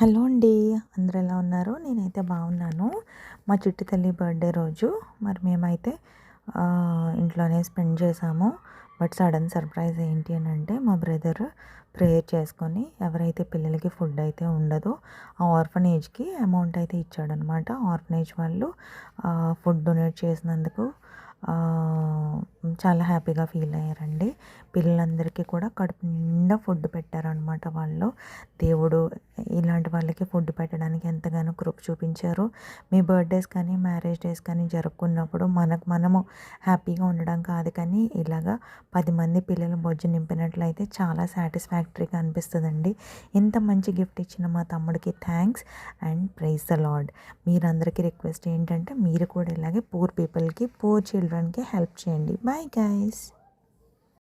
Hello అండి. అందరూ ఎలా ఉన్నారు? నేనైతే బాగున్నాను. మా చిట్టి తల్లి బర్త్‌డే రోజు మరి మేమైతే ఇంట్లోనే స్పెండ్ చేసాము. బట్ సడన్ సర్ప్రైజ్ ఏంటి అనంటే మా బ్రదర్ ప్రేయర్ చేసుకొని ఎవరైతే పిల్లలకి ఫుడ్ అయితే ఉండదో ఆ ఆర్ఫనేజ్‌కి అమౌంట్ అయితే ఇచ్చాడనమాట. ఆర్ఫనేజ్ వాళ్ళు ఫుడ్ డొనేట్ చేసినందుకు చాలా హ్యాపీగా ఫీల్ అయ్యారండి. పిల్లలందరికీ కూడా కడుపు నిండా ఫుడ్ పెట్టారనమాట వాళ్ళు. దేవుడు ఇలాంటి వాళ్ళకి ఫుడ్ పెట్టడానికి ఎంతగానో కృప చూపించారు. మీ బర్త్‌డేస్ కానీ, మ్యారేజ్ డేస్ కానీ జరుపుకున్నప్పుడు మనము హ్యాపీగా ఉండడం కాదు కానీ ఇలాగా 10 మంది పిల్లల బొజ్జు నింపినట్లయితే చాలా సాటిస్ఫాక్టరీగా అనిపిస్తదండి. ఇంత మంచి గిఫ్ట్ ఇచ్చిన మా తమ్ముడికి thanks and praise the Lord. మీరందరికీ రిక్వెస్ట్ ఏంటంటే మీరు కూడా ఇలాగే పూర్ పీపుల్‌కి, పూర్ చిల్డ్రన్‌కి హెల్ప్ చేయండి. Bye guys.